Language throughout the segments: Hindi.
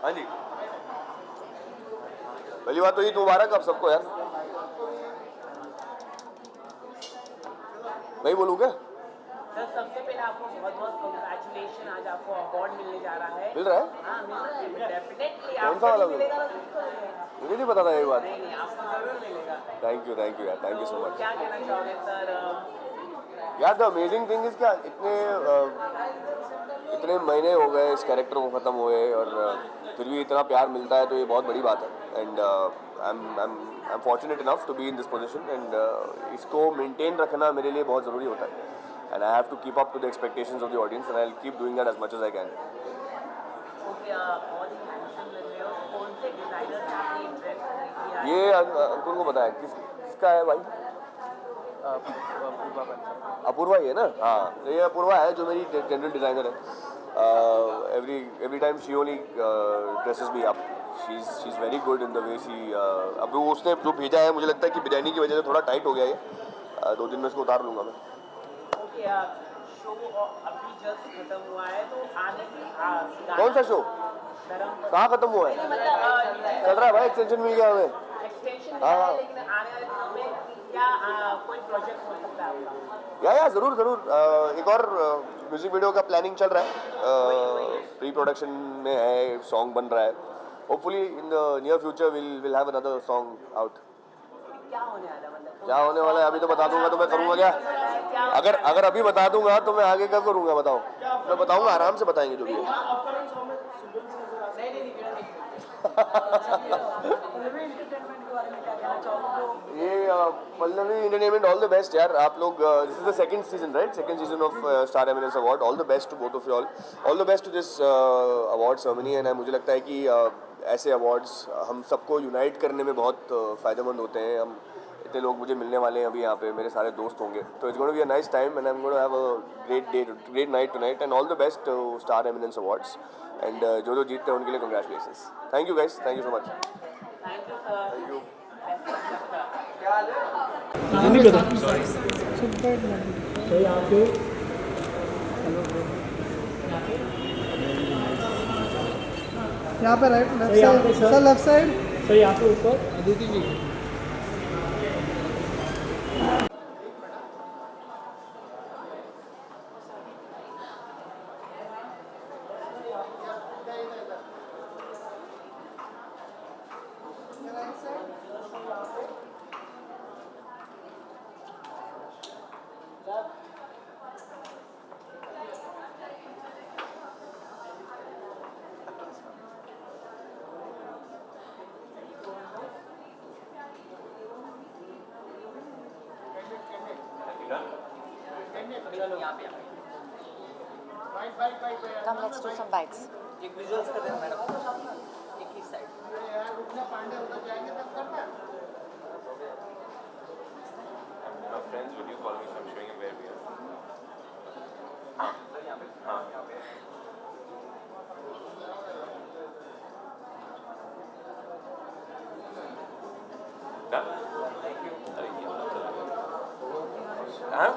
हाँ जी, पहली बात तो ये मुबारक आप सबको यार। नहीं बोलूँ क्या? सर सबसे पहले आपको बहुत बहुत कंग्रेचुलेशन, आज आपको अवार्ड मिलने जा रहा है। मिल रहा है? हाँ मिल रहा है डेफिनेटली। कौन सा वाला मिलेगा तो किसको मिलेगा? मुझे नहीं पता था ये बात। नहीं आपको जरूर मिलेगा। थैंक यू यार, थैंक यू सो मच। क्या कहना चाहोगे सर? यार द अमेजिंग थिंग इज क्या इतने महीने हो गए इस कैरेक्टर को ख़त्म हुए और फिर भी इतना प्यार मिलता है तो ये बहुत बड़ी बात है। And I am fortunate enough to be in this position and इसको मेंटेन रखना मेरे लिए बहुत ज़रूरी होता है। And I have to keep up to the expectations of the audience and I will keep doing that as much as I can. ये अंकुर को पता है किसका है भाई? अपूर्वा ही है ना? हाँ, ये अपूर्वा है जो मेरी जनरल डिज़ाइनर है। Every time she only dresses me up. She is very good in the way she. अब वो उसने जो भेजा है मुझे लगता है कि बिरयानी की वजह से थोड़ा टाइट हो गया ये। 2 दिन में इसको उतार लूँगा मैं। शो अभी जस्ट खत्म हुआ है तो आने कौन सा शो? कहाँ खत्म हुआ है? चल रहा है भाई, एक्सटेंशन मिल गया हमें। हाँ, लेकिन आने वाले दिनों में क्या कोई प्रोजेक्ट हो सकता है आपका? या ज़रूर एक और म्यूजिक वीडियो का प्लानिंग चल रहा है। प्री प्रोडक्शन में है, सॉन्ग बन रहा है। Hopefully in the near future will have another song out. क्या होने वाला है मतलब? क्या होने वाला है अभी तो बता दूंगा तो मैं करूँगा क्या? अगर अभी बता दूंगा तो मैं आगे क्या करूँगा बताओ? मैं बताऊंगा, आराम से बताएंगे जो भी है। ये Pallavi Entertainment, all the best यार। आप लोग this is the second season right? Second season of Star Eminence award. All the best to both of you all the best to this award ceremony. And मुझे लगता है कि ऐसे अवार्ड्स हम सबको यूनाइट करने में बहुत फ़ायदेमंद होते हैं। हम इतने लोग मुझे मिलने वाले हैं अभी यहाँ पे, मेरे सारे दोस्त होंगे तो it's going to be a nice time and I am going to have a great night tonight and all the best to Star Eminence awards. And जो जीतते हैं उनके लिए congratulations. Thank you guys, thank you so much. Thank you. नहीं पता तो यहाँ पे right left side sir, left side तो यहाँ पे ऊपर Aditi ji. Come, let's do some bites. एक विजुअल्स कर देना मैडम, एक ही side. My friends video call me, so I'm showing him where we are.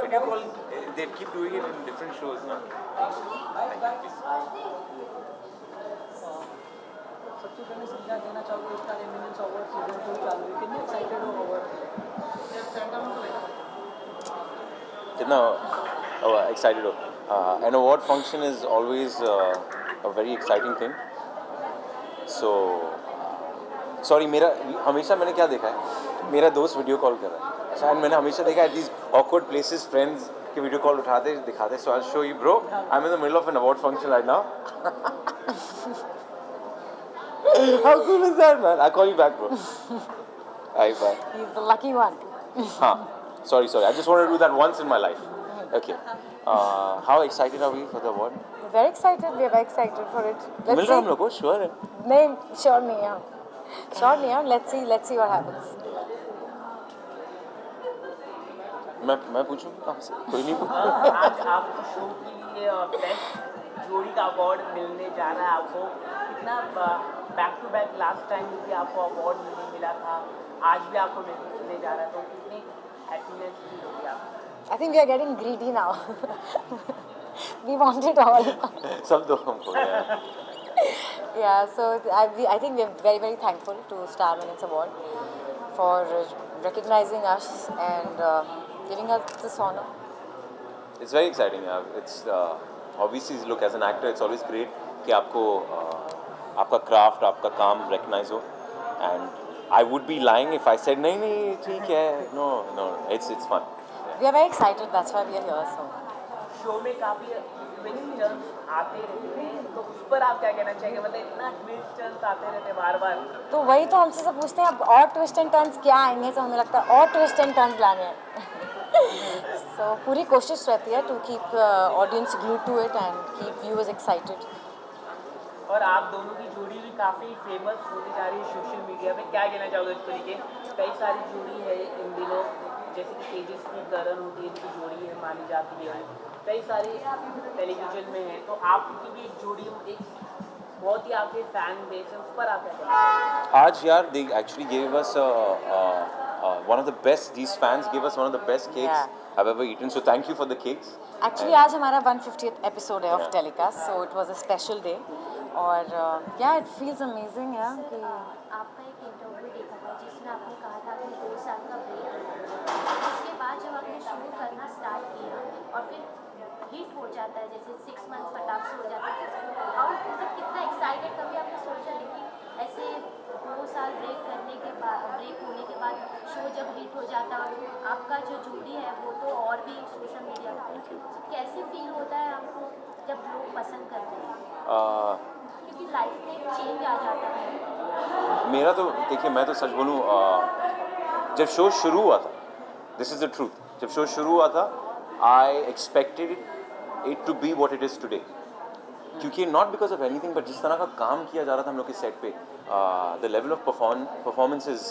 Video call. They keep doing it in different shows, no? सबसे पहले समझा देना चाहूँगा स्टार एमिनेंस अवार्ड सीजन 2 चालू है, कितने एक्साइटेड हो अवार्ड? कितना excited हो? An award function is always a very exciting thing. So sorry मेरा हमेशा मैंने क्या देखा है, मेरा दोस्त वीडियो कॉल कर रहा है, अच्छा, एंड मैंने हमेशा देखा है these awkward places फ्रेंड्स के वीडियो कॉल उठाते दिखाते, so I'll show you bro, I'm in the middle of an award function right now. How cool is that, man? I'll call you back, bro. Bye, bye. He's the lucky one. Huh. Sorry. I just wanted to do that once in my life. Okay. How excited are we for the award? We're very excited. We are very excited for it. Mill Let's रहा हम see. लोग को श्योर है. नहीं, sure नहीं है. Sure नहीं है. Let's see what happens. मैं पूछूं आपसे, कोई नहीं पूछा. आज आपको शो के लिए बेस्ट जोड़ी का अवार्ड मिलने जा रहा है आपको. कितना back to back last time भी आपको अवार्ड नहीं मिला था, आज भी आपको मिलने जा रहा है, तो कितनी हैप्पीनेस फील होगी आपको? I think we are getting greedy now. We want it all. सब दो हमको. Yeah, so I think we are very, very thankful to Star Minutes Award for recognizing us and giving us this honor. It's very exciting. It's obviously look as an actor, it's always great कि आपको आपका craft, आपका काम recognize हो. And I would be lying if I said नहीं ठीक है. No, it's fun. We are very excited. That's why we are here. So. Show में काफ़ी ट्विस्ट टर्न्स आते रहते हैं, तो उस पर आप क्या कहना चाहेंगे? मतलब इतना ट्विस्ट टर्न्स आते रहते हैं बार. तो वही तो हमसे सब पूछते हैं अब और ट्विस्ट एंड टर्न्स क्या आएंगे, तो हमें लगता है और ट्विस्ट एंड टर्न्स लाने हैं. So पूरी कोशिश रहती है to keep audience glued to it and keep viewers excited. और आप दोनों की जोड़ी भी काफ़ी फेमस होती जा रही है सोशल मीडिया पे, क्या कहना चाहोगे इसको लेके? कई सारी जोड़ी है इन दिनों, जैसे कि तेजस्वी करण होती है, इनकी जोड़ी है मानी जाती है, कई सारी टेलीविजन में है, तो आपकी भी एक जोड़ी एक बहुत ही आपके फैन बेस है, उस पर आप क्या कहना? आज यार they actually gave us one of the best, these fans gave us one of the best cakes Yeah. I've ever eaten, so thank you for the cakes. Actually आज हमारा 150th episode है of telecast, so it was a special day. और yeah, it feels amazing कि आपका एक इंटरव्यू देखा था जिसमें आपने कहा था कि 2 साल का ब्रेक लेना है. उसके बाद जब आपने शुरू करना स्टार्ट किया और फिर हिट हो जाता है, जैसे 6 मंथ्स फटाक से हो जाता है, और मतलब कितना एक्साइटेड, कभी आपने सोचा है कि ऐसे 2 साल ब्रेक होने के बाद शो जब हिट हो जाता है और आपका जो जोड़ी है वो तो और भी सोशल मीडिया पर, तो कैसे फील होता है आपको जब लोग पसंद करते हैं? क्योंकि लाइफ में एक चेंज आ जाता है. मेरा तो देखिए, मैं तो सच बोलूँ, जब शो शुरू हुआ था, दिस इज़ द ट्रूथ, जब शो शुरू हुआ था I expected it to be what it is today, क्योंकि not because of anything, but जिस तरह का काम किया जा रहा था हम लोग के सेट पे, द लेवल ऑफ परफॉर्मेंसेज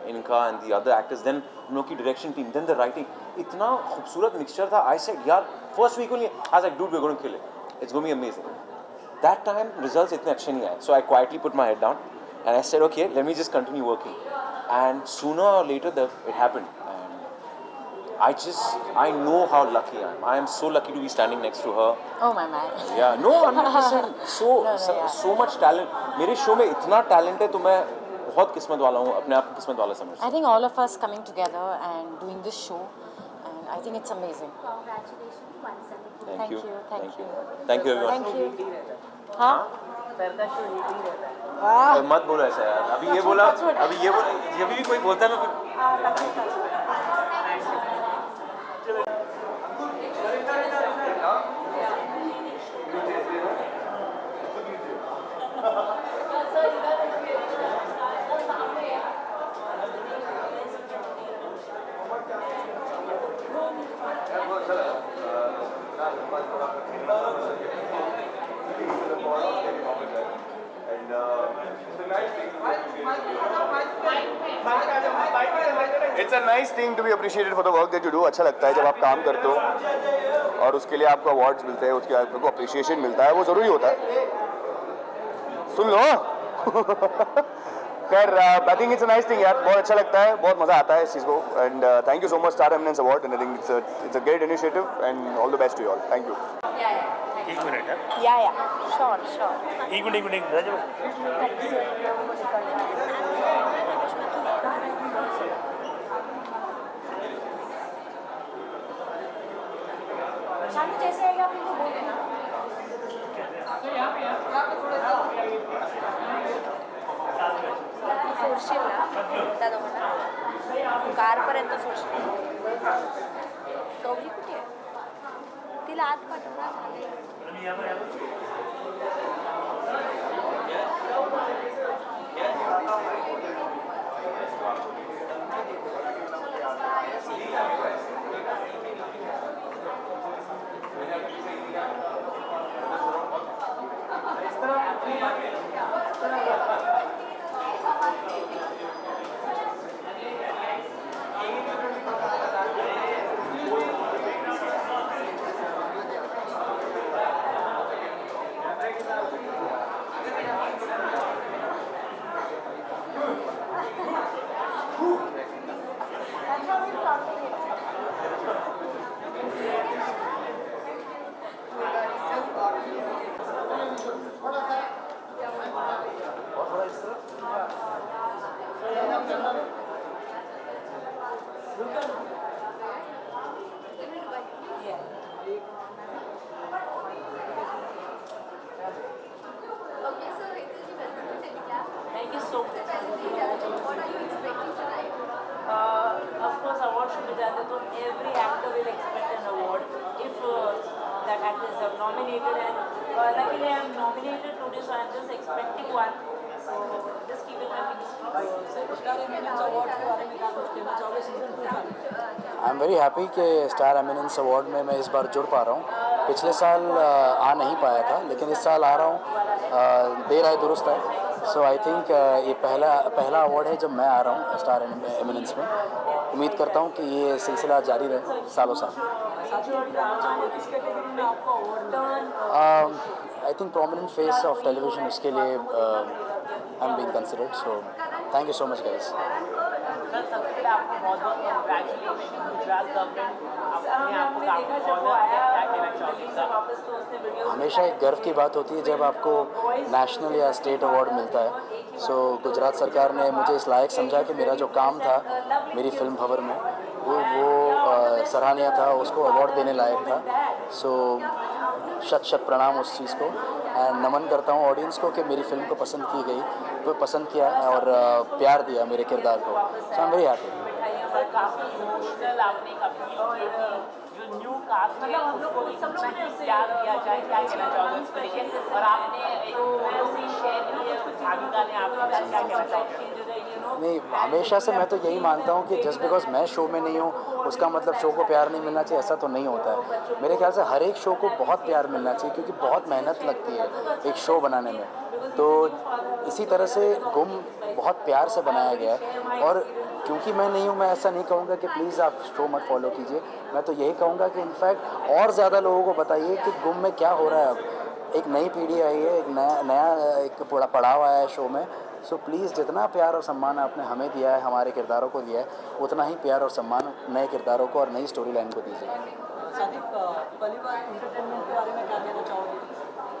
इनका and the other actors, then हम लोग की direction team, then the writing, इतना खूबसूरत मिक्सचर था. आई सेड यार first week only, I like dude we are going to kill it, it's going to be amazing. That time results इतने अच्छे नहीं आए, so I quietly put my head down and I said, okay, let me just continue working. And sooner or later, it happened. And I know how lucky I am. I am so lucky to be standing next to her. oh my. Yeah, no, 100%. So much talent. मेरे शो में इतना talent है, तो मैं बहुत किस्मत वाला हूँ, अपने आप किस्मत वाला समझता हूँ. I think all of us coming together and doing this show, and I think it's amazing. Congratulations once again. Thank you. Thank you. Thank you everyone. Thank you. हाँ? सर का शो हिट ही रहता है. मत बोलो ऐसा यार. अभी ये बोला, जब भी कोई बोलता है ना फिर. It's a nice thing to be appreciated for the work that you do. अच्छा लगता है जब आप काम करते हो और उसके लिए आपको अवार्ड्स मिलते हैं, उसके आपको अप्रिशिएशन मिलता है, वो ज़रूरी होता है. सुन लो. खैर, आई think it's a nice thing यार, बहुत अच्छा लगता है, बहुत मज़ा आता है इस चीज़ को. And thank you so much Star Eminence award, and I think it's a great initiative and all the best to you all. Thank you. एक मिनट है. Yeah. Sure. एक मिनट राजा. शानू जैसे आएगा आप इनको बोल देना. कारपर्यंत सोडशील गौरी कुठे आहे तिला आत पाठवणार झाले Okay, so Ritu ji, welcome to Telecast. Thank you so much. What are you expecting tonight? Of course, award should be done. So every actor will expect an award if that actor is nominated. And luckily, I am nominated today, so I am just expecting one. So just keep it happy. I am very happy कि स्टार एमिनेंस अवार्ड में मैं इस बार जुड़ पा रहा हूँ. पिछले साल आ नहीं पाया था, लेकिन इस साल आ रहा हूँ. देर आए दुरुस्त है. सो आई थिंक ये पहला अवार्ड है जब मैं आ रहा हूँ स्टार एमिनेंस में. उम्मीद करता हूँ कि ये सिलसिला जारी रहे सालों साल. I think prominent face of television, उसके लिए I am being considered. So thank you so much guys. Sir सबसे पहले आपको बहुत बहुत कंग्रेचुलेशन. गुजरात गवर्नमेंट अपने आप को काफ़ी ऑनर किया, क्या कहना चाहोगे सर? हमेशा एक गर्व की बात होती है जब आपको नेशनल या स्टेट अवार्ड मिलता है. सो गुजरात सरकार ने मुझे इस लायक समझा कि मेरा जो काम था मेरी फिल्म भंवर में वो सराहनीय था, उसको अवार्ड देने लायक था. सो शत शत प्रणाम उस चीज़ को. एंड नमन करता हूँ ऑडियंस को कि मेरी फिल्म को पसंद की गई, वो पसंद किया और प्यार दिया मेरे किरदार को. सो आई एम वेरी हैप्पी. काफ़ी इमोशनल आपने एक अपील की थी, जो न्यू कास्ट है उसको भी प्यार दिया जाए, क्या कहना चाहोगे उसको लेके? और आपने एक फोटो से शेयर की है भाविका ने आपके साथ, क्या कहना चाहोगे? नहीं, हमेशा से मैं तो यही मानता हूँ कि जस्ट बिकॉज मैं शो में नहीं हूँ उसका मतलब शो को प्यार नहीं मिलना चाहिए, ऐसा तो नहीं होता है. मेरे ख्याल से हर एक शो को बहुत प्यार मिलना चाहिए, क्योंकि बहुत मेहनत लगती है एक शो बनाने में. तो इसी तरह से गुम बहुत प्यार से बनाया गया है. और क्योंकि मैं नहीं हूँ, मैं ऐसा नहीं कहूँगा कि प्लीज़ आप शो मत फॉलो कीजिए. मैं तो यही कहूँगा कि इनफैक्ट और ज़्यादा लोगों को बताइए कि गुम में क्या हो रहा है. अब एक नई पीढ़ी आई है, एक नया एक पड़ाव आया है शो में. सो प्लीज़ जितना प्यार और सम्मान आपने हमें दिया है, हमारे किरदारों को दिया है, उतना ही प्यार और सम्मान नए किरदारों को और नई स्टोरी लाइन को दीजिए. परिवार एंटरटेनमेंट के बारे में क्या कहना चाहोगे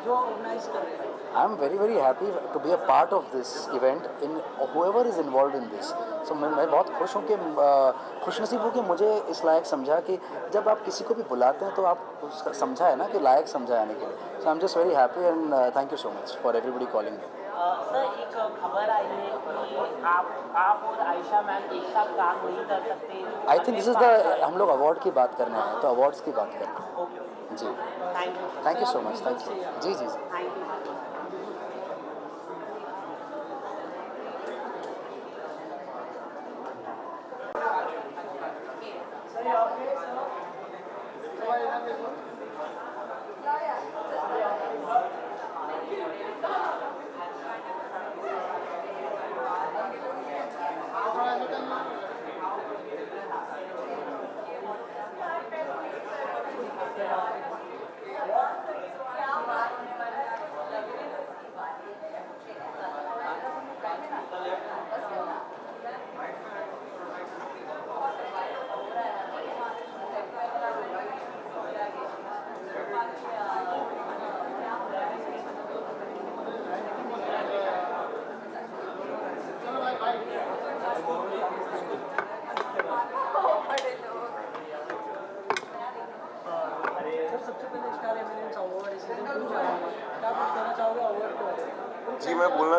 जो ऑर्गेनाइज कर रहे हैं? I am very very happy to be a part of this event in whoever is involve in this. So मैं बहुत खुश हूँ कि खुशनसीब हूँ कि मुझे इस लायक समझा कि जब आप किसी को भी बुलाते हैं तो आप उसका समझा है ना कि लायक समझा आने के लिए. So I am just very happy and thank you so much for everybody calling me. Sir एक खबर आई है कि आप और आयशा मैम एक साथ काम नहीं कर सकते. I think this is the हम लोग अवार्ड की बात करने आए हैं, तो अवार्ड्स की बात करते हैं. जी, thank you so much. Thank you. जी जी जी. Thank you.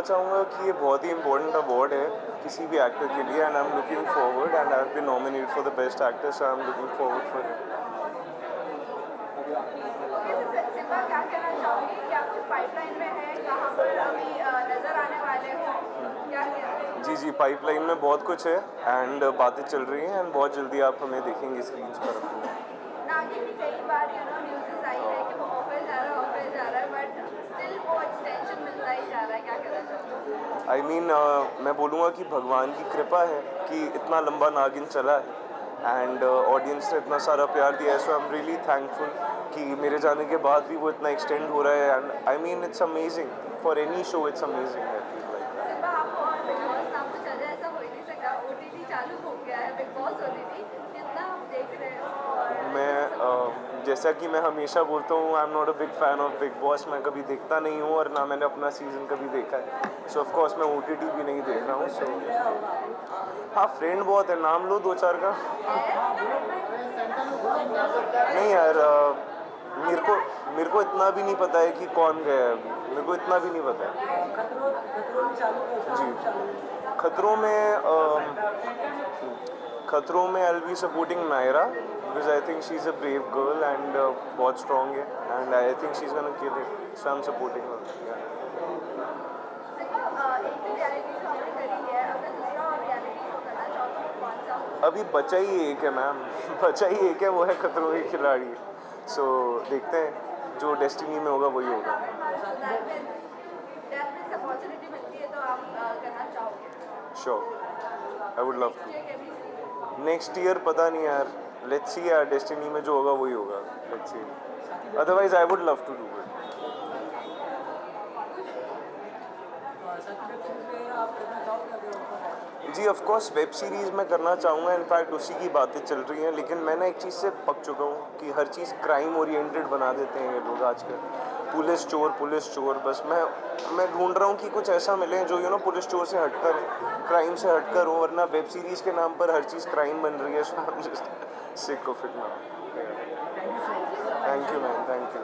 चाहूँगा कि ये बहुत ही इंपॉर्टेंट अवार्ड है किसी भी एक्टर के लिए, and I am looking forward, and I have been nominated for the best actor, so I am looking forward for it. Simba, क्या कहना चाहोगे कि आपकी पाइपलाइन में है, कहाँ पर अभी नजर आने वाले हो, क्या कहना? जी, पाइपलाइन में बहुत कुछ है एंड बातें चल रही हैं, एंड बहुत जल्दी आप हमें देखेंगे स्क्रीन पर। नागिन की कई बार न्यूज़ आई है कि वो ऑफिस जा रहा है बट स्टिल वो एक्सटेंशन मिलता ही जा रहा है, क्या कहना चाहते हो? आई मीन मैं बोलूँगा कि भगवान की कृपा है कि इतना लंबा नागिन चला है एंड ऑडियंस ने इतना सारा प्यार दिया है, so I am really thankful कि मेरे जाने के बाद भी वो इतना एक्सटेंड हो रहा है, and I mean it's amazing for any show, it's amazing. Simba, आपको और बिग बॉस नाम तो चल जाए ऐसा हो ही नहीं सकता, OTT चालू हो गया है, बिग बॉस OTT कितना आप देख रहे हो? और मैं जैसा कि मैं हमेशा बोलता हूँ, I am not a big fan of big boss, मैं कभी देखता नहीं हूँ और ना मैंने अपना सीज़न कभी देखा है, सो ऑफ कोर्स मैं OTT भी नहीं देख रहा हूँ। सो हाँ, फ्रेंड बहुत है, नाम लो 2-4 का। नहीं यार, मेरे को इतना भी नहीं पता है कि कौन गया है, मेरे को इतना भी नहीं पता है। जी, खतरों में I will be supporting Naira because I think she is a brave girl and बहुत स्ट्रॉन्ग है, and I think she is gonna kill it, so I am supporting her. एक भी रियलिटी शो आपने करी है, अगर दूसरा और रियलिटी शो करना चाहो तो कौन सा हो? अभी बचा ही एक है मैम, बचा ही एक है, वो है खतरों के खिलाड़ी। सो देखते हैं, जो डेस्टिनी में होगा वही होगा। अपॉर्चुनिटी मिलती है तो आप करना चाहोगे? Sure, I would love to. Next year पता नहीं यार, लेट्स सी यार, डेस्टिनी में जो होगा वही होगा, let's see, otherwise I would love to do it. जी ऑफ कोर्स वेब सीरीज़ में करना चाहूँगा, इनफैक्ट उसी की बातें चल रही हैं, लेकिन मैं ना एक चीज़ से पक चुका हूँ कि हर चीज़ क्राइम ओरिएंटेड बना देते हैं ये लोग आजकल, पुलिस चोर, बस मैं ढूंढ रहा हूँ कि कुछ ऐसा मिले जो पुलिस चोर से हटकर, क्राइम से हटकर हो, वरना वेब सीरीज़ के नाम पर हर चीज़ क्राइम बन रही है, so I am just sick of it now. Thank you ma'am, thank you.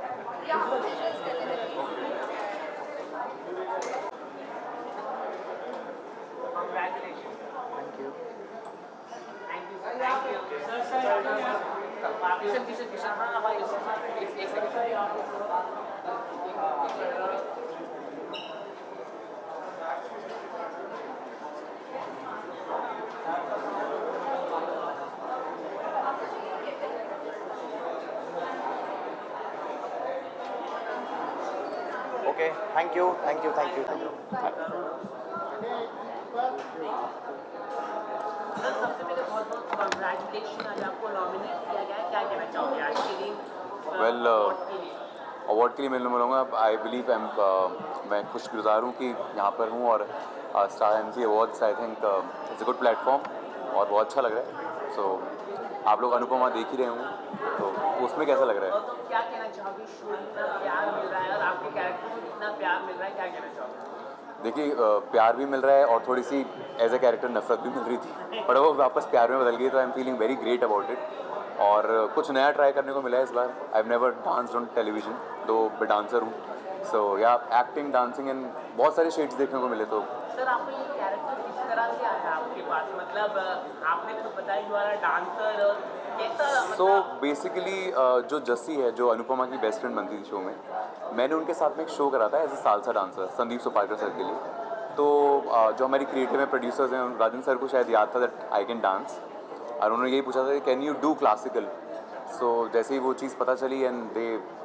Kishan, हाँ हमारे एक second. Okay, thank you. Sir, सबसे पहले बहुत बहुत कॉन्ग्रेचुलेशन, आज आपको नॉमिनेट किया गया है, क्या कहना चाहोगे आज के दिन वेल अवार्ड के लिए मैं बोलूँगा, आई बिलीव मैं खुशगुजार हूँ कि यहाँ पर हूँ, और star MC awards I think it's a good platform और बहुत अच्छा लग रहा है। सो आप लोग अनुपमा देख ही रहे होंगे, तो उसमें कैसा लग रहा है? तो क्या कहना चाहोगे, शो में इतना प्यार मिल रहा है और आपके कैरेक्टर को इतना प्यार मिल रहा है, क्या कहना चाहोगे? देखिए प्यार भी मिल रहा है और थोड़ी सी एज ए कैरेक्टर नफरत भी मिल रही थी, पर वो वापस प्यार में बदल गई, तो I am feeling very great about it. और कुछ नया ट्राई करने को मिला है इस बार। I have never danced on television, though मैं डांसर हूँ, सो या एक्टिंग, डांसिंग एंड बहुत सारे शेड्स देखने को मिले। तो सर, आपको ये कैरेक्टर किस तरह से आया आपके पास, मतलब आपने तो बताया यू आर अ डांसर, और कैसा? सो बेसिकली जो जस्सी है, जो अनुपमा की बेस्ट फ्रेंड बनती थी शो में, मैंने उनके साथ में एक शो करा था as a salsa dancer Sandeep Soparkar sir के लिए। तो जो हमारी क्रिएटिव में प्रोड्यूसर्स हैं, राजन सर को शायद याद था दैट आई कैन डांस, और उन्होंने यही पूछा था can you do classical. So जैसे ही वो चीज़ पता चली and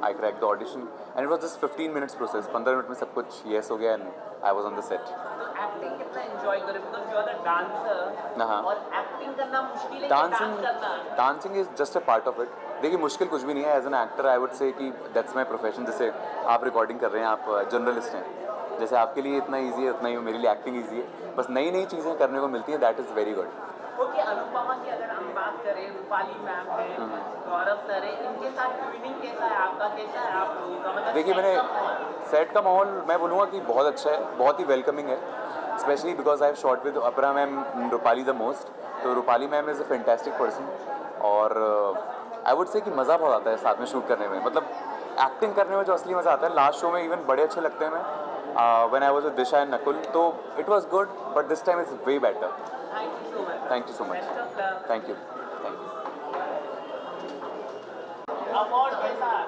I crack the audition and it was just 15 minutes process, 15 minute में सब कुछ येस हो गया and I was on the set. Acting कितना एंजॉय करे, because you are a dancer, हाँ, और एक्टिंग करना मुश्किल है, डांस करना, dancing is just a part of it. देखिए मुश्किल कुछ भी नहीं है, as an actor I would say कि दैट्स माई प्रोफेशन। जैसे आप रिकॉर्डिंग कर रहे हैं, आप जर्नलिस्ट हैं, जैसे आपके लिए इतना ईजी है उतना ही मेरे लिए एक्टिंग ईजी है। बस नई नई चीज़ें करने को मिलती हैं, that is very good. Okay, Anupama की अगर हम बात करें, रूपाली मैम है, गौरव सर है, इनके साथ ट्विनिंग कैसा है आपका, कैसा है आप लोगों का? मतलब देखिए मैंने सेट का माहौल मैं बोलूँगा कि बहुत अच्छा है, बहुत ही वेलकमिंग है, specially because I have shot with अपरा मैम, रूपाली द मोस्ट। तो Rupali ma'am is a fantastic person, और आई वुड से कि मज़ा बहुत आता है साथ में शूट करने में। मतलब एक्टिंग करने में जो असली मज़ा आता है, लास्ट शो में इवन बड़े अच्छे लगते हैं मैं, when I was with Disha and Nakul. So it was good, but this time it's way better. Thank you so much Thank you so much. Best of luck Thank you. Thank you. Award के साथ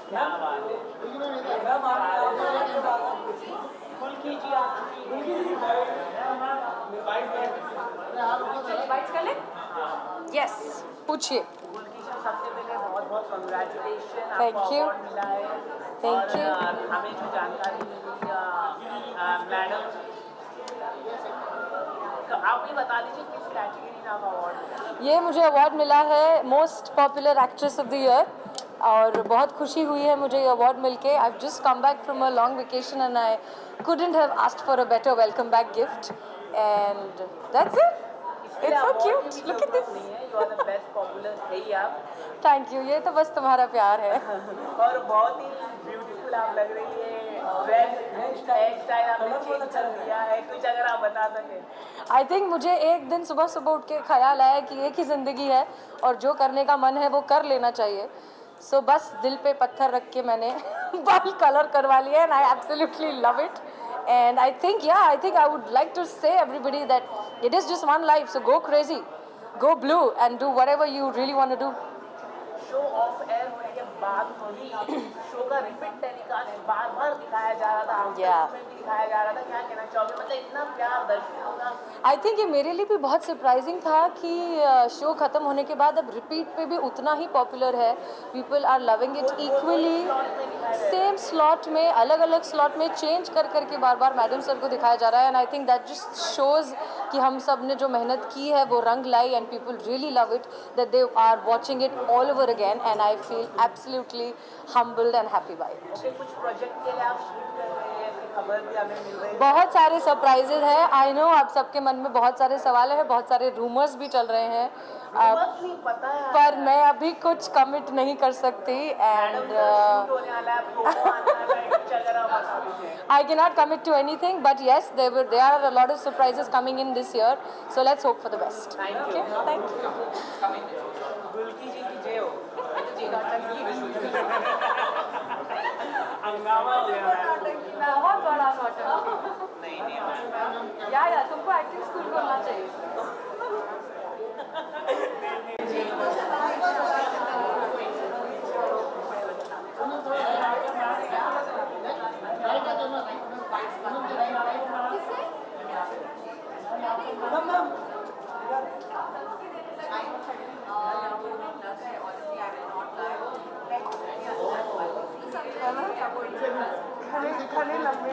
क्या बात है फुल कीजिए यस पूछिए सबसे पहले बहुत बहुत कंग्रेचुलेशन Thank आपको you. अवार्ड मिला है Thank you. और हमें जो जानकारी मिली मैडम तो आप भी बता दीजिए किस कैटेगरी में आप अवार्ड ये मुझे अवार्ड मिला है most popular actress of the year और बहुत खुशी हुई है मुझे ये अवार्ड मिलके I just come back from a long vacation and I couldn't have asked for a better welcome back gift and that's it. It's so cute. Look at this. You are the best popular है ही आप Thank you. ये तो बस तुम्हारा प्यार है. और बहुत ही ब्यूटीफुल आप लग रही है ड्रेस हेयर स्टाइल आपने चेंज कर दिया है कुछ अगर आप बता सकें आई थिंक मुझे एक दिन सुबह सुबह उठ के ख्याल आया कि एक ही ज़िंदगी है और जो करने का मन है वो कर लेना चाहिए. सो बस दिल पे पत्थर रख के मैंने बाल कलर करवा लिया and I absolutely love it and I think I would like to say everybody that it is just one life so go crazy go blue and do whatever you really want to do. Show off air होने के बाद भी शो का रिपीट टेलीकास्ट बार बार दिखाया जा रहा था Yeah. में भी दिखाया जा रहा था क्या कहना चाहोगे मतलब इतना प्यार दर्शकों का आई थिंक ये मेरे लिए भी बहुत सरप्राइजिंग था कि शो ख़त्म होने के बाद अब रिपीट पे भी उतना ही पॉपुलर है. People are loving it equally. Same slot में अलग अलग स्लॉट में चेंज कर करके बार बार मैडम सर को दिखाया जा रहा है and I think that just shows कि हम सब ने जो मेहनत की है वो रंग लाई and people really love it that they are watching it all over again and I feel absolutely humbled and happy by it. Okay कुछ प्रोजेक्ट के लिए आप शूट कर रहे हैं खबर भी हमें मिल रही है बहुत सारे सरप्राइजेज हैं. आई नो आप सबके मन में बहुत सारे सवाल हैं बहुत सारे रूमर्स भी चल रहे हैं बस नहीं पता है पर मैं अभी कुछ कमिट नहीं कर सकती एंड शूट होने वाला है प्रोमो आने वाला है कुछ अगर आप बता दीजिए I cannot commit to anything, but yes, there are a lot of surprises coming in this year. So let's hope for the best. Thank you Okay, thank you. गुलकी जी की जय हो हंगामा हो गया बहुत बड़ा नाटक. नहीं नहीं या तुमको एक्टिंग स्कूल करना चाहिए. खाने लंबे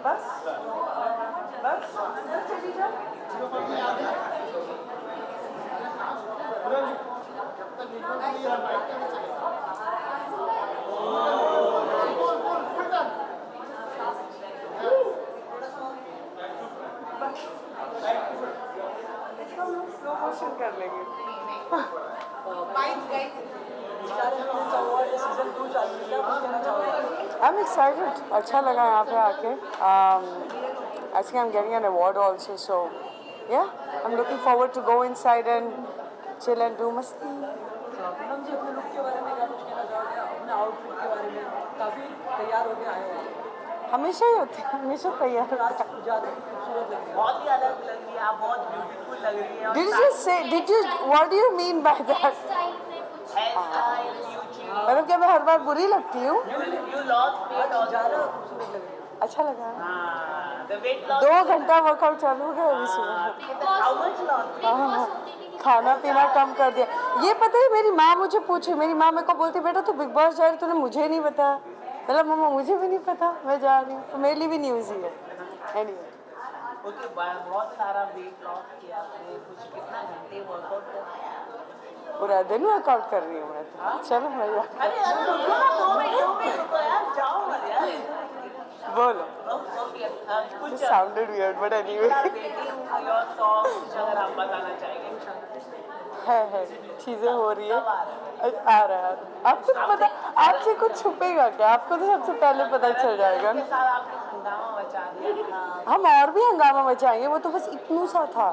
बस बस चली जाओ. स्लो मोशन कर लेंगे. I'm excited. अच्छा लगा यहाँ पे आके. I think I'm getting an award also. So yeah, I'm looking forward to go inside and chill and do मस्ती. मैडम जी अपने लुक के बारे में क्या कुछ कहना चाहोगे अपने आउटफिट के बारे में काफ़ी तैयार होके आए हो हमेशा ही होते हैं हमेशा तैयार होते आज ज़्यादा खूबसूरत लग रही है बहुत ही अलग लग रही है आप बहुत ब्यूटीफुल लग रही है Did you say? Did you? What do you mean by that? Style में कुछ हेयर स्टाइल ब्यूटी मतलब क्या मैं हर बार बुरी लगती हूँ? यू लॉस्ट वेट ज़्यादा ऑल्सो खूबसूरत लग रही है अच्छा लगा. हां द वेट लॉस 2 घंटा वर्कआउट चालू हो गया अभी सुबह. हाउ मच लॉस खाना पीना कम कर दिया. ये पता है मेरी माँ मुझे पूछे मेरी माँ मेरे को बोलती बेटा तू बिग बॉस जा रही तूने मुझे नहीं बताया. मतलब मम्मा मुझे भी नहीं पता मैं जा रही हूँ तो मेरे लिए भी न्यूज़ ही है. Anyway. ओके बहुत सारा वेट लॉस किया आपने कुछ कितना घंटे वर्कआउट किया पूरा दिन वर्कआउट कर रही हूँ मैं तो. चलो मजा. अरे रुको ना 2 मिनट रुको यार जाओ मत यार बोलो. ओके कुछ It sounded weird but anyway. Waiting your song कुछ अगर आप बताना चाहेंगे है चीज़ें हो रही है. आ रहा है. आपको तो पता आपसे कुछ छुपेगा क्या? आपको तो सबसे पहले पता चल जाएगा ना. साथ आपने हंगामा मचा दिया हम और भी हंगामा मचाएंगे वो तो बस इतना सा था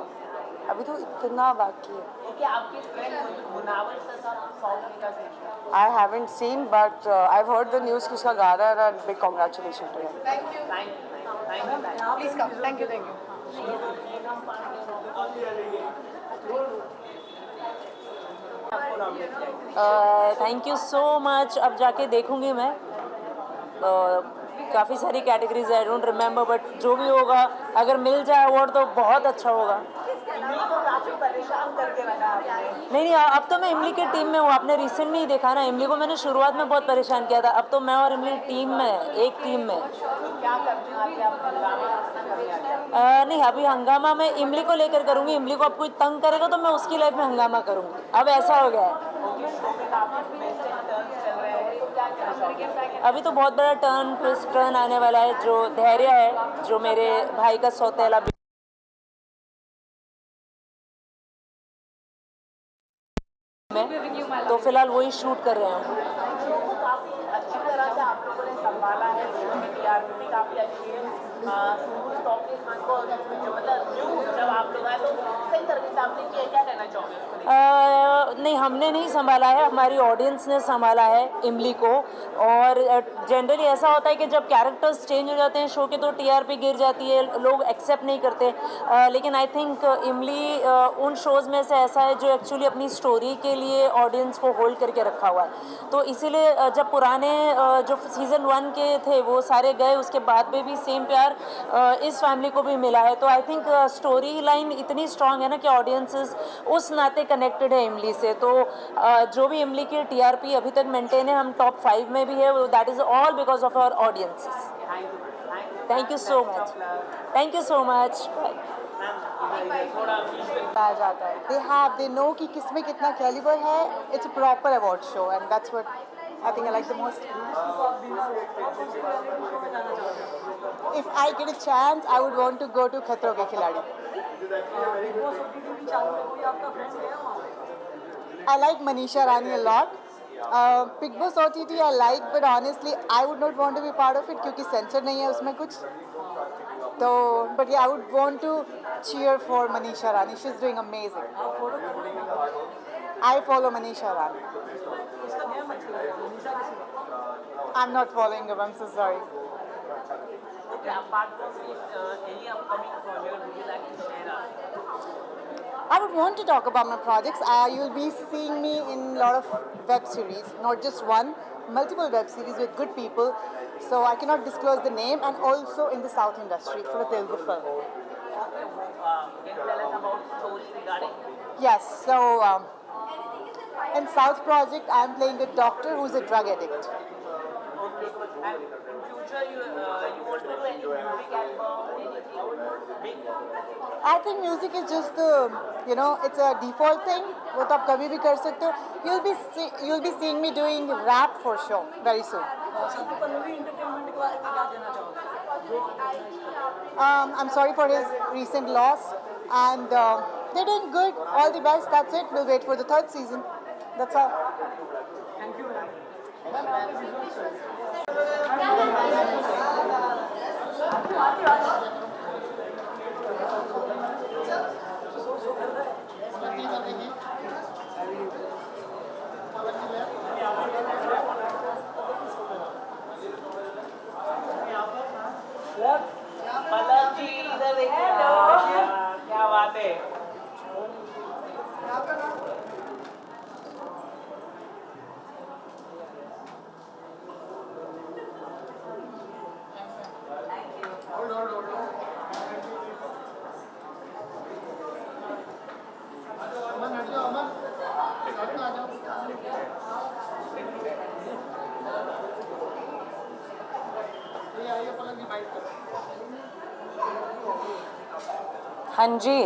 अभी तो इतना बाकी है. कि आपके फ्रेंड मुनावर के साथ सॉन्ग का session? I haven't seen, but I've heard the news कि उसका गा रहा है and big congratulations to him. Thank you Please come. Thank you. Thank you so much. अब जाके देखूंगी मैं. काफ़ी सारी categories I don't remember, but जो भी होगा अगर मिल जाए अवार्ड तो बहुत अच्छा होगा. नहीं, अब तो मैं इमली की टीम में हूँ. आपने रिसेंट में ही देखा ना, इमली को मैंने शुरुआत में बहुत परेशान किया था. अब तो मैं और इमली टीम में, एक टीम में. नहीं, अभी हंगामा में इमली को लेकर करूँगी. इमली को अब कोई तंग करेगा तो मैं उसकी लाइफ में हंगामा करूँगी. अब ऐसा हो गया है. अभी तो बहुत बड़ा टर्न आने वाला है. जो धैर्य है, जो मेरे भाई का सौतेला में, तो फिलहाल वही शूट कर रहे हैं. काफी अच्छी तरह से आप लोगों ने संभाला है. टीआरपी भी काफी अच्छी है. जब आप लोग आए तो सही तरीके से आपने किया, क्या कहना चाहोगे? नहीं, हमने नहीं संभाला है, हमारी ऑडियंस ने संभाला है इमली को. और जनरली ऐसा होता है कि जब कैरेक्टर्स चेंज हो जाते हैं शो के तो टीआरपी गिर जाती है, लोग एक्सेप्ट नहीं करते. लेकिन आई थिंक इमली उन शोज़ में से ऐसा है जो एक्चुअली अपनी स्टोरी के लिए ऑडियंस को होल्ड करके रखा हुआ है. तो इसीलिए जब पुराने जो सीज़न 1 के थे वो सारे गए, उसके बाद में भी सेम प्यार इस फैमिली को भी मिला है. तो आई थिंक स्टोरी लाइन इतनी स्ट्रांग है ना कि ऑडियंसेस उस नाते कनेक्टेड है इमली से. तो जो भी इमली की टीआरपी अभी तक मेंटेन है, हम टॉप 5 में भी है. That is all because of our audiences. Thank you so much. Thank you so much. पाया जाता है. They know कि किस में कितना कैलिबर है. It's a proper award show and that's what I think I like the most. If I get a chance, I would want to go to खतरों के खिलाड़ी. I like Manisha Rani a lot. Big Boss OTT I like, but honestly I would not want to be part of it क्योंकि सेंसर नहीं है उसमें कुछ. तो but yeah, I would want to cheer for Manisha Rani. She's doing amazing. I follow Manisha Rani. I'm not following him. I'm so sorry. I would want to talk about my projects. You'll be seeing me in a lot of web series, not just one, multiple web series with good people. So I cannot disclose the name, and also in the South industry for a Telugu film. Can you tell us about story regarding? Yes. So in South project, I'm playing a doctor who's a drug addict. Okay. And in future, you want to do any music album, anything big? I think music is just it's a default thing. वो तो आप कभी भी कर सकते हो. You'll be seeing me doing rap for sure very soon. I'm sorry for his recent loss, and they're doing good. All the best. That's it. We'll wait for the 3rd season. That's all. Thank you. पलक जी इधर देखिए. क्या बात है. हाँ जी,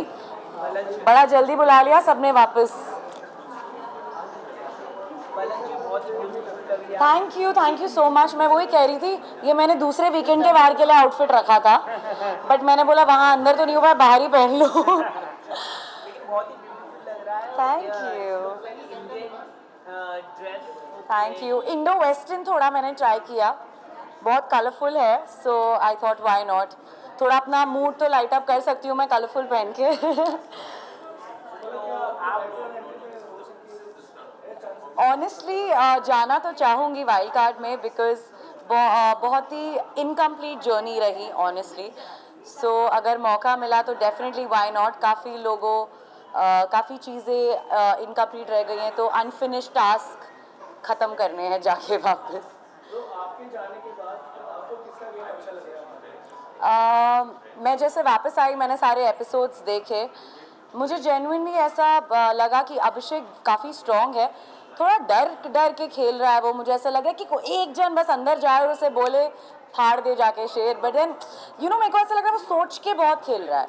बड़ा जल्दी बुला लिया सबने वापस. Thank you so much. मैं वही कह रही थी, ये मैंने दूसरे वीकेंड के वार के लिए आउटफिट रखा था, बट मैंने बोला वहाँ अंदर तो नहीं हुआ, बाहर ही पहन लो. Thank you. इंडो वेस्टर्न थोड़ा मैंने ट्राई किया, बहुत कलरफुल है, so I thought why not. थोड़ा अपना मूड तो लाइट अप कर सकती हूँ मैं कलरफुल पहन के. ऑनेस्टली जाना तो चाहूँगी वाइल्ड कार्ड में बिकॉज बहुत ही इनकम्प्लीट जर्नी रही ऑनेस्टली. सो अगर मौका मिला तो डेफिनेटली वाई नॉट. काफ़ी लोगों काफ़ी चीज़ें इनकम्प्लीट रह गई हैं तो अनफिनिश टास्क ख़त्म करने हैं जाके वापस. मैं जैसे वापस आई मैंने सारे एपिसोड्स देखे. मुझे जेन्युइनली ऐसा लगा कि अभिषेक काफ़ी स्ट्रॉन्ग है. थोड़ा डर के खेल रहा है वो. मुझे ऐसा लगा कि कोई एक जन बस अंदर जाए और उसे बोले फाड़ दे जाके शेर. बट देन मेरे को ऐसा लग रहा है वो सोच के बहुत खेल रहा है.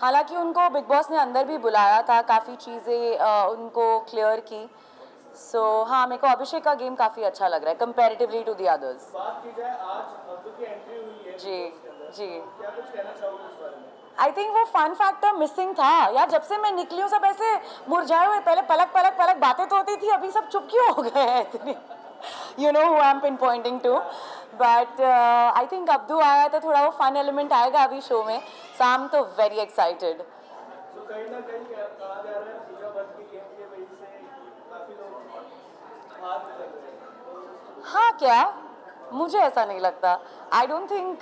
हालांकि उनको बिग बॉस ने अंदर भी बुलाया था, काफ़ी चीज़ें उनको क्लियर की. सो हाँ, मेरे को अभिषेक का गेम काफ़ी अच्छा लग रहा है कंपैरेटिवली टू द अदर्स. जी आई थिंक वो फन फैक्टर मिसिंग था यार. जब से मैं निकली हूँ सब ऐसे मुरझाए हुए. पहले पलक बातें तो होती थी, अभी सब चुप क्यों हो गए हैं इतने. who I'm pinpointing to. But I think Abdu आया तो थोड़ा वो फन एलिमेंट आएगा अभी शो में. So I'm तो very excited. हाँ क्या, मुझे ऐसा नहीं लगता. आई डोंट थिंक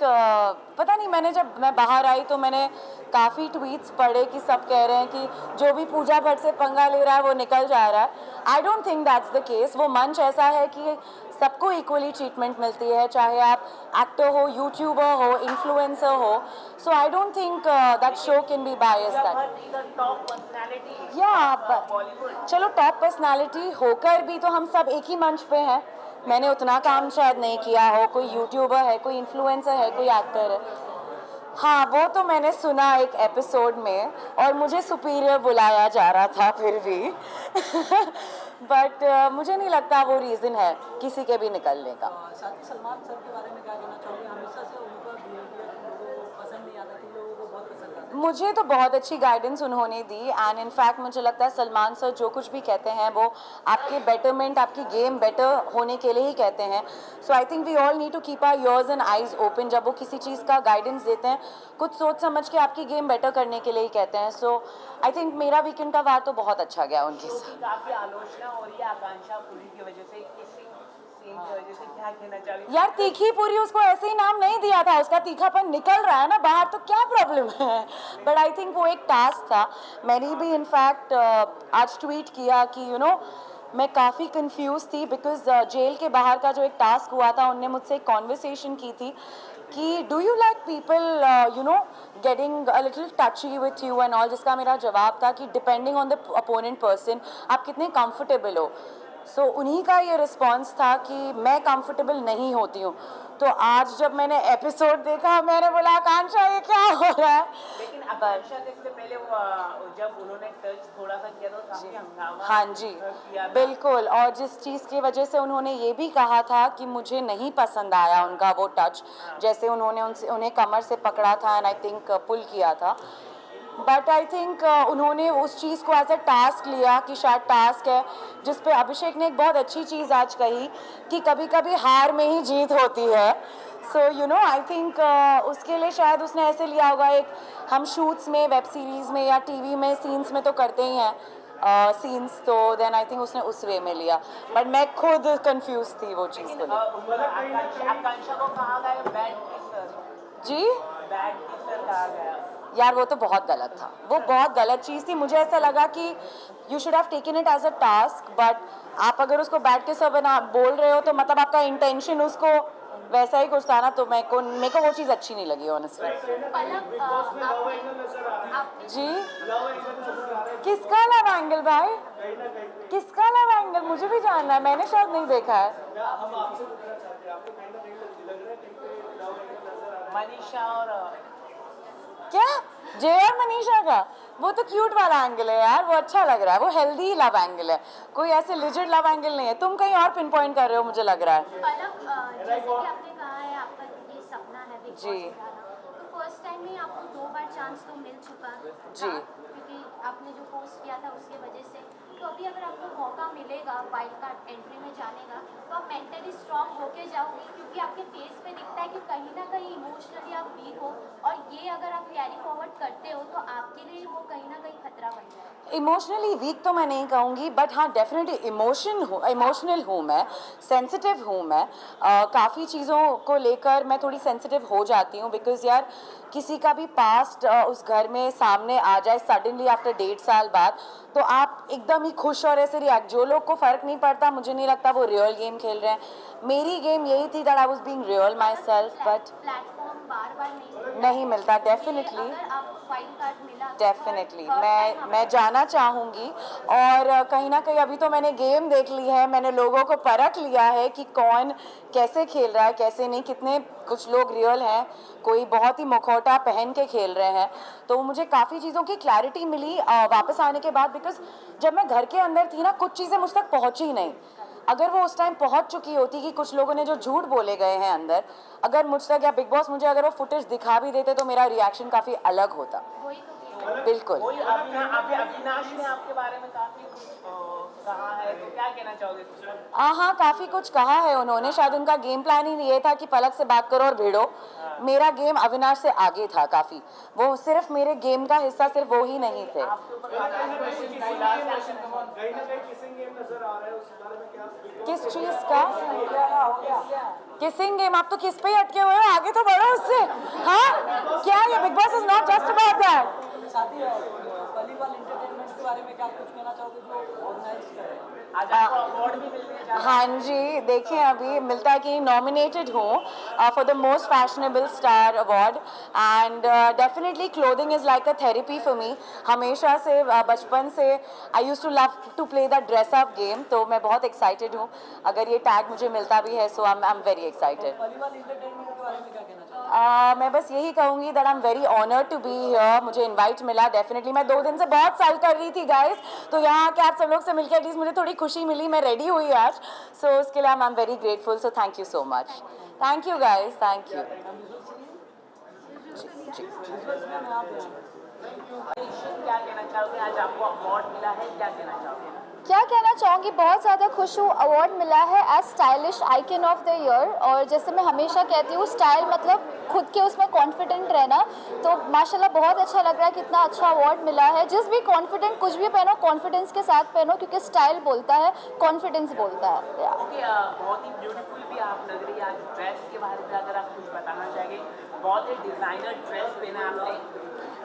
पता नहीं. जब मैं बाहर आई तो मैंने काफ़ी ट्वीट्स पढ़े कि सब कह रहे हैं कि जो भी पूजा भट्ट से पंगा ले रहा है वो निकल जा रहा है. आई don't think that's the case. वो मंच ऐसा है कि सबको इक्वली ट्रीटमेंट मिलती है, चाहे आप एक्टर हो, यूट्यूबर हो, इन्फ्लुएंसर हो. So I don't think that show can be biased. चलो टॉप पर्सनालिटी होकर भी तो हम सब एक ही मंच पे हैं. मैंने उतना काम शायद नहीं किया हो. कोई यूट्यूबर है, कोई इन्फ्लुएंसर है, कोई एक्टर है. हाँ, वो तो मैंने सुना एक एपिसोड में और मुझे सुपीरियर बुलाया जा रहा था फिर भी. बट मुझे नहीं लगता वो रीज़न है किसी के भी निकलने का. सलमान सर के बारे में क्या कहना चाहोगे? हमेशा से उनका बिहेवियर लोगों को पसंद नहीं आता, कि लोगों को बहुत पसंद आता है. मुझे तो बहुत अच्छी गाइडेंस उन्होंने दी. एंड इनफैक्ट मुझे लगता है सलमान सर जो कुछ भी कहते हैं वो आपके बेटरमेंट, आपकी गेम बेटर होने के लिए ही कहते हैं. So I think we all need to keep our ears and eyes open. जब वो किसी चीज़ का गाइडेंस देते हैं कुछ सोच समझ के आपकी गेम बेटर करने के लिए ही कहते हैं. सो आई थिंक मेरा वीकेंड का वार तो बहुत अच्छा गया उनके साथ. काफी आलोचना हो रही है आकांक्षा पुरी की वजह से, किसी सीन की वजह से. क्या कहना चाहिए यार? तीखी पूरी उसको ऐसे ही नाम नहीं दिया था. उसका तीखापन निकल रहा है ना बाहर, तो क्या प्रॉब्लम है. बट आई थिंक वो एक टास्क था. मैंने भी इनफैक्ट आज ट्वीट किया कि मैं काफ़ी कंफ्यूज थी बिकॉज जेल के बाहर का जो एक टास्क हुआ था उनने मुझसे एक कॉन्वर्सेशन की थी कि do you like people getting a little टची with you and all. जिसका मेरा जवाब था कि depending on the opponent person आप कितने कंफर्टेबल हो. सो उन्हीं का ये रिस्पॉन्स था कि मैं कंफर्टेबल नहीं होती हूँ. तो आज जब मैंने एपिसोड देखा मैंने बोला आकांक्षा ये क्या हो रहा है. लेकिन आकांक्षा से पहले वो जब उन्होंने टच थोड़ा सा किया तो काफी हंगामा. हाँ जी बिल्कुल. और जिस चीज़ की वजह से उन्होंने ये भी कहा था कि मुझे नहीं पसंद आया उनका वो टच, जैसे उन्होंने उन्हें कमर से पकड़ा था एंड आई थिंक पुल किया था. बट आई थिंक उन्होंने उस चीज़ को एज अ टास्क लिया कि शायद टास्क है. जिस पे अभिषेक ने एक बहुत अच्छी चीज़ आज कही कि कभी कभी हार में ही जीत होती है. सो आई थिंक उसके लिए शायद उसने ऐसे लिया होगा. एक हम शूट्स में, वेब सीरीज़ में या टीवी में सीन्स में तो करते ही हैं सीन्स, तो देन आई थिंक उसने उस वे में लिया. बट मैं खुद कंफ्यूज थी वो चीज़ को लेकर. आकांक्षा को कहा गया बैड किसर. जी बैड किसर कहा गया. यार वो तो बहुत गलत था. वो बहुत गलत चीज़ थी. मुझे ऐसा लगा कि you should have taken it as a task. But आप अगर उसको बैठ के सब बोल रहे हो तो मतलब आपका इंटेंशन उसको वैसा ही कुछ था ना. तो मेरे को वो चीज़ अच्छी नहीं लगी ऑनेस्टली. जी किसका लव एंगल भाई? किसका लव एंगल मुझे भी जानना है. मैंने शायद नहीं देखा है. मनीषा और क्या जेआर मनीषा का? वो तो क्यूट वाला एंगल है यार. वो अच्छा लग रहा है. वो हेल्दी लव एंगल है. कोई ऐसे लिजिट लव एंगल नहीं है. तुम कहीं और पिन पॉइंट कर रहे हो मुझे लग रहा है. जैसे कि आपने कहा है आपका ये सपना है बिग बॉस जी. में जाना, तो फर्स्ट टाइम में आपको 2 बार चांस तो मिल चुका जी. क्योंकि आपने जो पोस्ट किया था उसके वजह से. तो अभी अगर आपको मौका मिलेगा वाइल्ड कार्ड एंट्री में जाने का तो आप मेंटली स्ट्रांग होके जाओगे, क्योंकि आपके फेस पे दिखता है कि कहीं ना कहीं इमोशनली आप वीक हो. और ये अगर आप कैरी फॉरवर्ड करते हो तो आपके लिए वो कहीं ना कहीं खतरा बन जाए? इमोशनली वीक तो मैं नहीं कहूँगी, बट हाँ डेफिनेटली इमोशनल हूँ मैं, सेंसिटिव हूँ मैं। काफ़ी चीज़ों को लेकर मैं थोड़ी सेंसिटिव हो जाती हूँ, बिकॉज़ यार किसी का भी पास्ट उस घर में सामने आ जाए सडनली आफ्टर 1.5 साल बाद, तो आप एकदम ही खुश और ऐसे रिएक्ट, जो लोग को फ़र्क नहीं पड़ता, मुझे नहीं लगता वो रियल गेम खेल रहे हैं। मेरी गेम यही थी that I was being real myself, but platform बार बार नहीं मिलता डेफिनेटली। अगर आपको वाइल्ड कार्ड मिला तो डेफिनेटली मैं जाना चाहूँगी, और कहीं ना कहीं अभी तो मैंने गेम देख ली है, मैंने लोगों को परख लिया है कि कौन कैसे खेल रहा है कैसे नहीं, कितने कुछ लोग रियल हैं, कोई बहुत ही मुखौटा पहन के खेल रहे हैं। तो मुझे काफ़ी चीज़ों की क्लैरिटी मिली वापस आने के बाद, बिकॉज जब मैं घर के अंदर थी ना, कुछ चीज़ें मुझ तक पहुँची ही नहीं। अगर वो उस टाइम पहुंच चुकी होती कि कुछ लोगों ने जो झूठ बोले गए हैं अंदर, अगर मुझ तक या बिग बॉस मुझे अगर वो फुटेज दिखा भी देते तो मेरा रिएक्शन काफ़ी अलग होता। बिल्कुल। अविनाश ने आपके बारे में काफी कुछ कहा है, तो क्या कहना चाहोगे? हाँ, काफ़ी कुछ कहा है उन्होंने। शायद उनका गेम प्लान ही ये था कि पलक से बात करो और भिड़ो। मेरा गेम अविनाश से आगे था काफ़ी, वो सिर्फ मेरे गेम का हिस्सा सिर्फ वो ही नहीं थे। किस चीज़ का किसिंग गेम? आप तो किस पे ही अटके हुए हो, आगे तो बढ़ो उससे। हाँ क्या, ये big boss is not just about that. Paliwal entertainment के बारे में क्या कुछ कहना चाहोगे जो ऑर्गेनाइज करें? हाँ जी, देखिए अभी मिलता है कि नॉमिनेटेड हूँ for the most fashionable star award, and definitely clothing is like a therapy for me. हमेशा से बचपन से I use to love to play the dress up game, तो मैं बहुत एक्साइटेड हूँ अगर ये टैग मुझे मिलता भी है, so I am very excited. Paliwal entertainment के बारे में क्या कहना चाहोगे? मैं बस यही कहूँगी that I am very honoured to be here. मुझे इनवाइट मिला, डेफिनेटली मैं 2 दिन से बहुत साल कर रही थी गाइस, तो यहाँ आके आप सब लोग से मिलकर एटलीस्ट मुझे थोड़ी खुशी मिली, मैं रेडी हुई आज, सो उसके लिए आई am very grateful, so thank you so much. Thank you guys, thank you. क्या कहना चाहोगे? आज आपको अवार्ड मिला है, क्या कहना चाहोगे? क्या कहना चाहूँगी, बहुत ज़्यादा खुश हूँ। अवार्ड मिला है as stylish icon of the year, और जैसे मैं हमेशा कहती हूँ स्टाइल मतलब खुद के उसमें कॉन्फिडेंट रहना, तो माशाल्लाह बहुत अच्छा लग रहा है, कितना अच्छा अवार्ड मिला है। जिस भी कॉन्फिडेंट कुछ भी पहनो, कॉन्फिडेंस के साथ पहनो, क्योंकि स्टाइल बोलता है, कॉन्फिडेंस बोलता है। बहुत ही ब्यूटीफुल भी आप लग रही है आज। ड्रेस के बारे में अगर आप कुछ बताना चाहेंगे, बहुत ही डिज़ाइनर ड्रेस पहना आपने।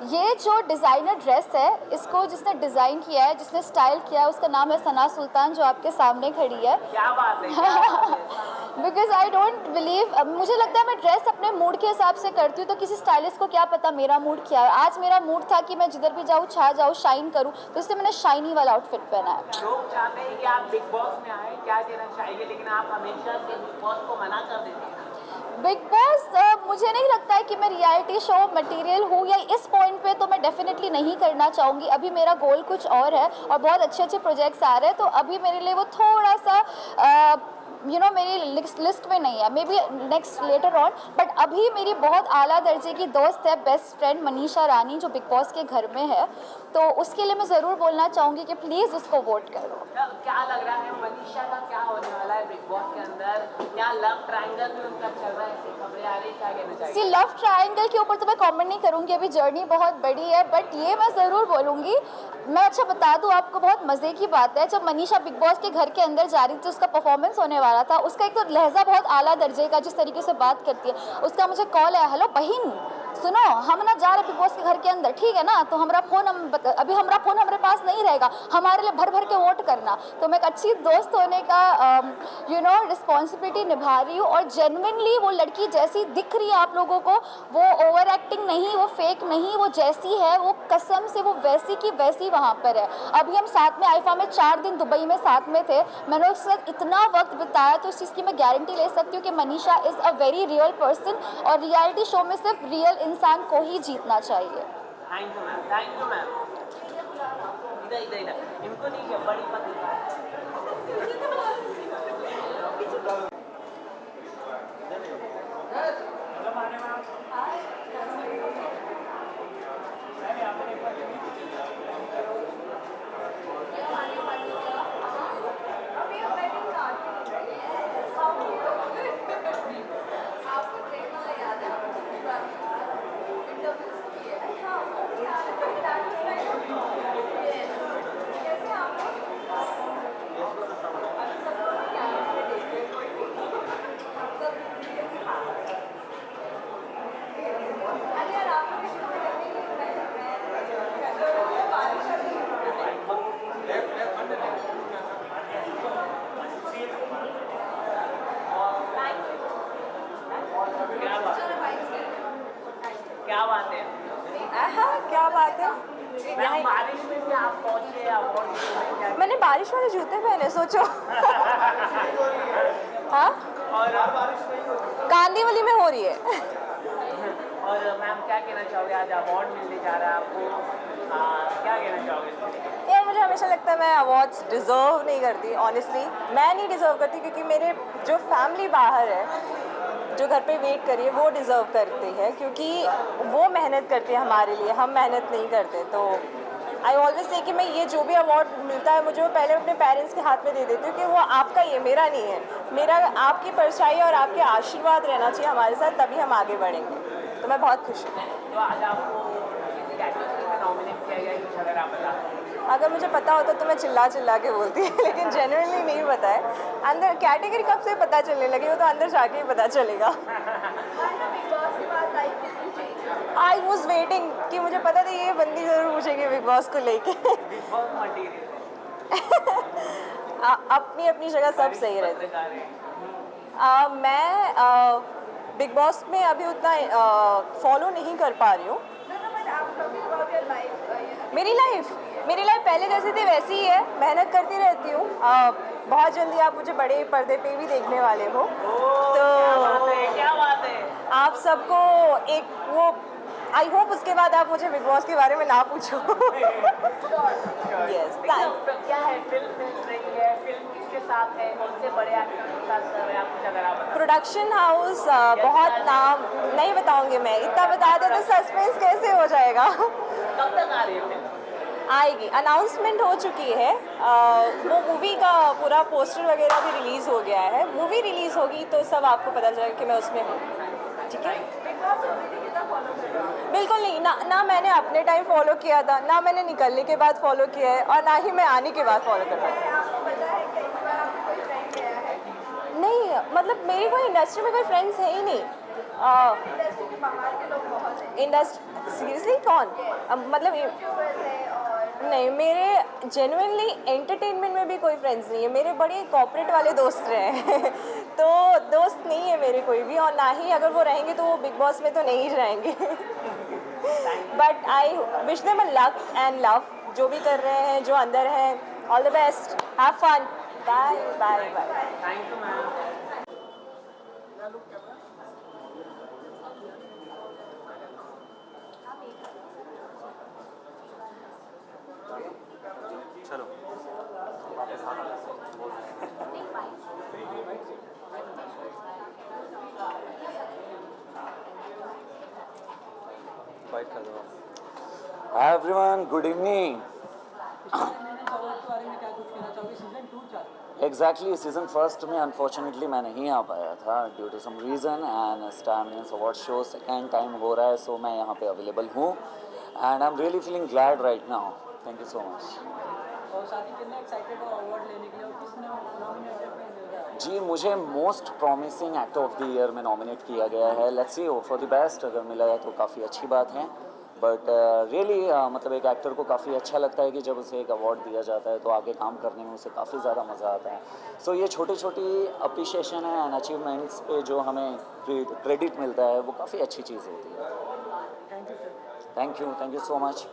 ये जो डिज़ाइनर ड्रेस है, इसको जिसने डिज़ाइन किया है, जिसने स्टाइल किया है, उसका नाम है सना सुल्तान, जो आपके सामने खड़ी है। क्या बात है। बिकॉज आई डोंट बिलीव, मुझे लगता है मैं ड्रेस अपने मूड के हिसाब से करती हूँ, तो किसी स्टाइलिस्ट को क्या पता मेरा मूड क्या है। आज मेरा मूड था कि मैं जिधर भी जाऊँ छा जाऊँ, शाइन करूँ, तो इसलिए मैंने शाइनी वाला आउटफिट पहना है। लोग चाहते हैं कि आप बिग बॉस में आए, क्या कहना चाहिए, लेकिन आप हमेशा से बिग बॉस को मना कर देते हैं। बिग बॉस मुझे नहीं लगता है कि मैं रियलिटी शो मटेरियल हूँ, या इस पॉइंट पे तो मैं डेफिनेटली नहीं करना चाहूँगी। अभी मेरा गोल कुछ और है, और बहुत अच्छे अच्छे प्रोजेक्ट्स आ रहे हैं, तो अभी मेरे लिए वो थोड़ा सा मेरी लिस्ट में नहीं है, may be next later on. But अभी मेरी बहुत आला दर्जे की दोस्त है, बेस्ट फ्रेंड मनीषा रानी, जो बिग बॉस के घर में है, तो उसके लिए मैं ज़रूर बोलना चाहूँगी कि प्लीज़ उसको वोट करो। क्या लग रहा है मनीषा का क्या होने वाला है बिग बॉस के अंदर? क्या लव ट्रायंगल भी उनका चल रहा है, ऐसी खबरें आ रही, क्या कहना चाहिए? सी लव ट्रायंगल के ऊपर तो मैं कमेंट नहीं करूँगी, अभी जर्नी बहुत बड़ी है, बट ये मैं ज़रूर बोलूँगी। मैं अच्छा बता दूँ आपको, बहुत मज़े की बात है, जब मनीषा बिग बॉस के घर के अंदर जा रही थी, उसका परफॉर्मेंस होने वाला था, उसका एक तो लहजा बहुत आला दर्जे का, जिस तरीके से बात करती है, उसका मुझे कॉल है, हेलो बहन सुनो, हम ना जा रहे बिग बॉस के घर के अंदर, ठीक है ना, तो हमारा फ़ोन अभी हमारा फ़ोन हमारे पास नहीं रहेगा, हमारे लिए भर भर के वोट करना। तो मैं एक अच्छी दोस्त होने का रिस्पॉन्सिबिलिटी निभा रही हूँ, और जेन्युइनली वो लड़की जैसी दिख रही है आप लोगों को, वो ओवर एक्टिंग नहीं, वो फेक नहीं, वो जैसी है, वो कसम से वो वैसी की वैसी वहाँ पर है। अभी हम साथ में आईफा में 4 दिन दुबई में साथ में थे, मैंने उसके साथ इतना वक्त बिताया, तो इस चीज़ की मैं गारंटी ले सकती हूँ कि Manisha is a very real person, और रियलिटी शो में सिर्फ रियल इंसान को ही जीतना चाहिए। Thank you ma'am, thank you ma'am. इधर इनको नहीं, बड़ी पत्रिका सकते हैं? मैम बारिश में भी आप पहुंचे अवार्ड मैंने बारिश वाले जूते पहने, सोचो। हाँ, और कांदीवली में हो रही है। और मैम क्या कहना चाहोगे, आज अवार्ड मिलने जा रहा है आपको, क्या कहना चाहोगे? यार मुझे हमेशा लगता है मैं अवार्ड्स डिज़र्व नहीं करती, ऑनेस्टली मैं नहीं डिज़र्व करती, क्योंकि मेरे जो फैमिली बाहर है, जो घर पे वेट करी है, वो डिज़र्व करती है, क्योंकि वो मेहनत करती है हमारे लिए, हम मेहनत नहीं करते। तो आई ऑलवेज से कि मैं ये जो भी अवार्ड मिलता है मुझे वो पहले अपने पेरेंट्स के हाथ में दे देती हूँ कि वो आपका ये, मेरा नहीं है, मेरा आपकी परछाई और आपके आशीर्वाद रहना चाहिए हमारे साथ, तभी हम आगे बढ़ेंगे। तो मैं बहुत खुश हूँ। तो आज आपको किसी कैटेगरी में नॉमिनेट किया गया है, कुछ अगर आप बता दें। अगर मुझे पता होता तो मैं चिल्ला चिल्ला के बोलती लेकिन जेन्युइनली नहीं पता है। अंदर कैटेगरी कब से पता चलने लगी, वो तो अंदर जाके ही पता चलेगा। आई वॉज वेटिंग कि मुझे पता था ये बंदी जरूर पूछेगी बिग बॉस को लेके। बिग बॉस मटेरियल अपनी अपनी जगह सब सही रहते। मैं बिग बॉस में अभी उतना फॉलो नहीं कर पा रही हूँ। मेरी लाइफ पहले जैसी थी वैसी ही है, मेहनत करती रहती हूँ। बहुत जल्दी आप मुझे बड़े पर्दे पे भी देखने वाले हो। तो क्या बात है, आप सबको एक वो, आई होप उसके बाद आप मुझे बिग बॉस के बारे में ना पूछो। यस, क्या है फिल्म मिल रही है, फिल्म किसके साथ है, कौन से बड़े एक्टर के साथ कर रहे हैं आप, कुछ अगर आप बता। प्रोडक्शन हाउस बहुत नाम नहीं बताऊंगी मैं, इतना बता दे तो सस्पेंस कैसे हो जाएगा। कब तक आ रही है फिल्म? आएगी, अनाउंसमेंट हो चुकी है। वो मूवी का पूरा पोस्टर वगैरह भी रिलीज़ हो गया है। मूवी रिलीज़ होगी तो सब आपको पता चलेगा कि मैं उसमें हूँ। ठीक है, बिल्कुल नहीं, ना मैंने अपने टाइम फॉलो किया था, ना मैंने निकलने के बाद फॉलो किया है, और ना ही मैं आने के बाद फॉलो कर रहा हूँ। नहीं, मतलब मेरी कोई इंडस्ट्री में कोई फ्रेंड्स है ही नहीं। इंडस्ट्री सीरियसली कौन? मतलब नहीं, मेरे जेन्युइनली एंटरटेनमेंट में भी कोई फ्रेंड्स नहीं है। मेरे बड़े कॉर्पोरेट वाले दोस्त रहे हैं। तो दोस्त नहीं है मेरे कोई भी, और ना ही अगर वो रहेंगे तो वो बिग बॉस में तो नहीं रहेंगे। But I wish them luck and love, जो भी कर रहे हैं, जो अंदर हैं, all the best, have fun, bye bye bye. Thank you ma'am. चलो बाइट कर दो। Hi everyone, good evening. Exactly season first में अनफॉर्चुनेटली मैं नहीं आ पाया था due to some reason, and Star Millions award show second time हो रहा है, सो मैं यहाँ पे अवेलेबल हूँ and I am really feeling glad right now. Thank you so much. और साथ ही कितने एक्साइटेड हो अवार्ड लेने के लिए, और किसने नॉमिनेटेड मिल रहा है? जी, मुझे most promising actor of the year में नॉमिनेट किया गया है। Let's see for the best, अगर मिला है तो काफ़ी अच्छी बात है। बट रियली मतलब एक एक्टर को काफ़ी अच्छा लगता है कि जब उसे एक अवार्ड दिया जाता है तो आगे काम करने में उसे काफ़ी ज़्यादा मज़ा आता है। सो ये छोटी छोटी अप्रिशिएशन है एंड अचीवमेंट्स पे जो हमें क्रेडिट मिलता है वो काफ़ी अच्छी चीज़ होती है। Thank you so much.